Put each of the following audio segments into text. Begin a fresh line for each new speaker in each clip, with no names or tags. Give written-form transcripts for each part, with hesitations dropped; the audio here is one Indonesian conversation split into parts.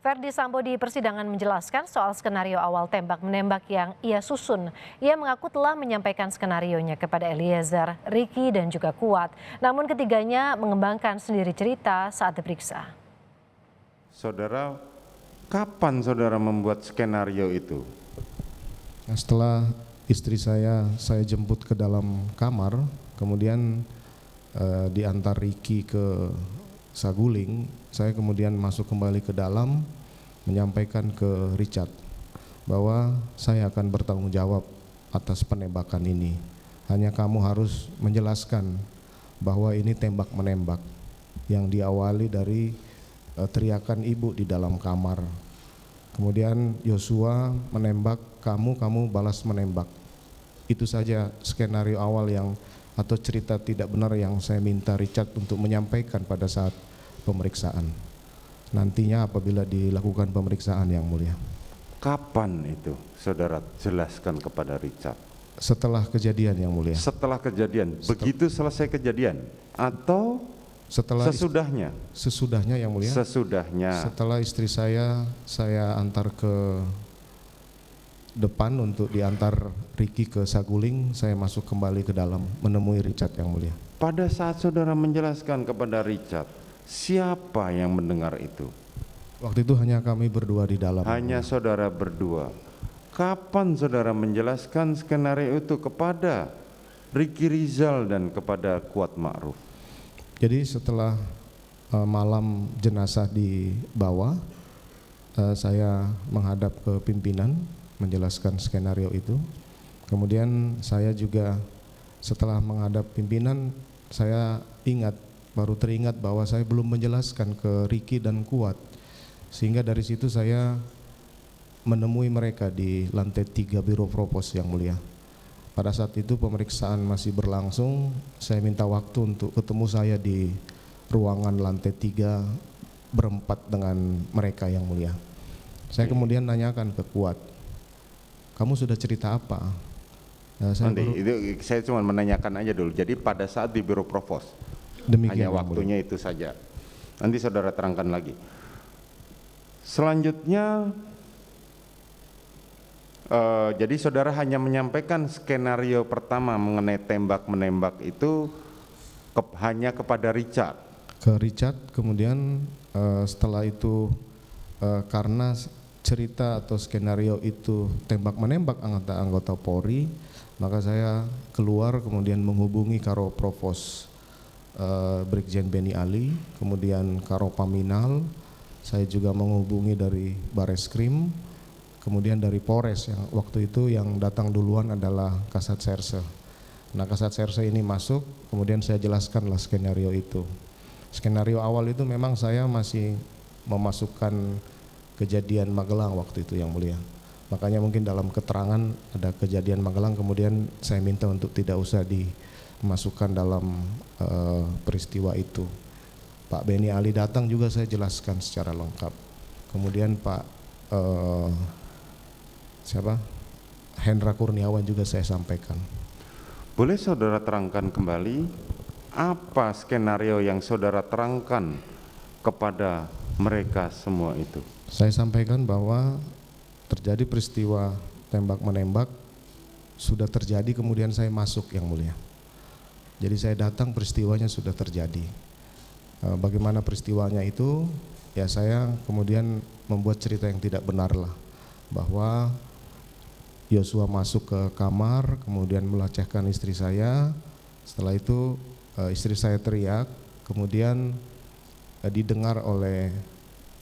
Verdi Sambo di persidangan menjelaskan soal skenario awal tembak-menembak yang ia susun. Ia mengaku telah menyampaikan skenarionya kepada Eliezer, Ricky, dan juga Kuat. Namun ketiganya mengembangkan sendiri cerita saat diperiksa.
Saudara, kapan saudara membuat skenario itu?
Setelah istri saya jemput ke dalam kamar, kemudian diantar Ricky ke Saguling, saya kemudian masuk kembali ke dalam menyampaikan ke Richard bahwa saya akan bertanggung jawab atas penembakan ini. Hanya kamu harus menjelaskan bahwa ini tembak menembak yang diawali dari teriakan ibu di dalam kamar. Kemudian Yosua menembak kamu balas menembak. Itu saja skenario awal yang atau cerita tidak benar yang saya minta Richard untuk menyampaikan pada saat pemeriksaan. Nantinya apabila dilakukan pemeriksaan, Yang Mulia.
Kapan itu saudara jelaskan kepada Richard?
Setelah kejadian, Yang Mulia.
Setelah kejadian, begitu selesai kejadian atau sesudahnya?
Sesudahnya, Yang Mulia.
Sesudahnya.
Setelah istri saya antar ke depan untuk diantar Ricky ke Saguling, saya masuk kembali ke dalam menemui Richard, Yang Mulia.
Pada saat saudara menjelaskan kepada Richard, siapa yang mendengar itu?
Waktu itu hanya kami berdua di dalam.
Hanya saudara berdua. Kapan saudara menjelaskan skenario itu kepada Ricky Rizal dan kepada Kuat Ma'ruf?
Jadi setelah malam jenazah dibawa, saya menghadap ke pimpinan menjelaskan skenario itu. Kemudian saya juga setelah menghadap pimpinan, saya baru teringat bahwa saya belum menjelaskan ke Ricky dan Kuat. Sehingga dari situ saya menemui mereka di lantai 3 Biro Propos, Yang Mulia. Pada saat itu pemeriksaan masih berlangsung, saya minta waktu untuk ketemu saya di ruangan lantai 3 berempat dengan mereka, Yang Mulia. Saya kemudian nanyakan ke Kuat, kamu sudah cerita apa?
Saya cuma menanyakan aja dulu. Jadi pada saat di Biro Provos,
demikian,
hanya waktunya itu saja. Nanti saudara terangkan lagi. Selanjutnya, jadi saudara hanya menyampaikan skenario pertama mengenai tembak-menembak itu hanya kepada Richard.
Ke Richard, kemudian setelah itu karena cerita atau skenario itu tembak-menembak anggota Polri, maka saya keluar kemudian menghubungi Karo Provos Brigjen Beni Ali, kemudian Karo Paminal, saya juga menghubungi dari Bareskrim, kemudian dari Polres yang waktu itu yang datang duluan adalah Kasat Serse. Nah, Kasat Serse ini masuk, kemudian saya jelaskanlah skenario itu. Skenario awal itu memang saya masih memasukkan kejadian Magelang waktu itu, Yang Mulia. Makanya mungkin dalam keterangan ada kejadian Magelang, kemudian saya minta untuk tidak usah dimasukkan dalam peristiwa itu. Pak Beni Ali datang juga saya jelaskan secara lengkap. Kemudian Pak Hendra Kurniawan juga saya sampaikan.
Boleh saudara terangkan kembali apa skenario yang saudara terangkan kepada mereka semua itu?
Saya sampaikan bahwa terjadi peristiwa tembak-menembak, sudah terjadi, kemudian saya masuk, Yang Mulia. Jadi saya datang, peristiwanya sudah terjadi. Bagaimana peristiwanya itu, ya saya kemudian membuat cerita yang tidak benar lah, bahwa Yosua masuk ke kamar, kemudian melecehkan istri saya. Setelah itu istri saya teriak, kemudian didengar oleh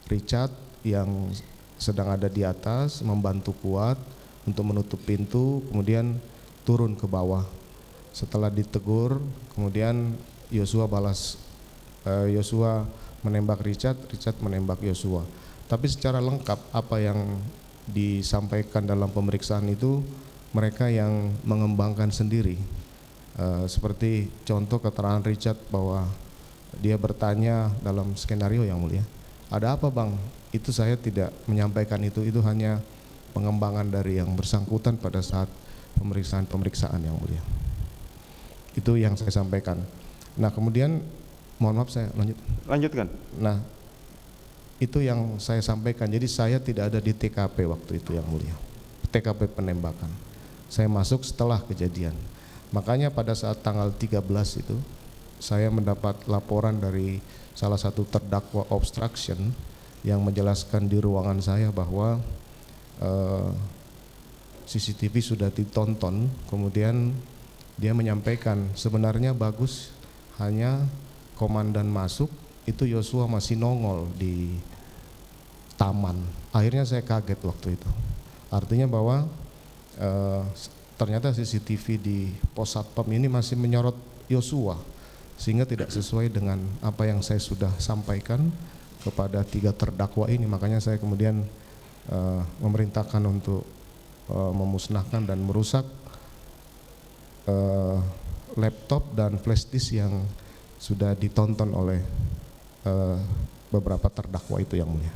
Richard yang sedang ada di atas membantu Kuat untuk menutup pintu, kemudian turun ke bawah. Setelah ditegur, kemudian Yosua menembak Richard menembak Yosua. Tapi secara lengkap apa yang disampaikan dalam pemeriksaan itu mereka yang mengembangkan sendiri. Seperti contoh keterangan Richard bahwa dia bertanya dalam skenario, Yang Mulia, ada apa Bang? Itu saya tidak menyampaikan itu hanya pengembangan dari yang bersangkutan pada saat pemeriksaan, Yang Mulia. Itu yang saya sampaikan. Nah kemudian, mohon maaf saya lanjutkan.
Lanjutkan.
Nah Itu yang saya sampaikan. Jadi saya tidak ada di TKP waktu itu, yang mulia. TKP penembakan. Saya masuk setelah kejadian. Makanya pada saat tanggal 13 itu saya mendapat laporan dari salah satu terdakwa obstruction yang menjelaskan di ruangan saya bahwa CCTV sudah ditonton. Kemudian dia menyampaikan sebenarnya bagus, hanya komandan masuk itu Yosua masih nongol di taman. Akhirnya saya kaget waktu itu. Artinya bahwa ternyata CCTV di pos satpam ini masih menyorot Yosua, sehingga tidak sesuai dengan apa yang saya sudah sampaikan kepada 3 terdakwa ini. Makanya saya kemudian memerintahkan untuk memusnahkan dan merusak laptop dan flash disk yang sudah ditonton oleh beberapa terdakwa itu, yang mulia.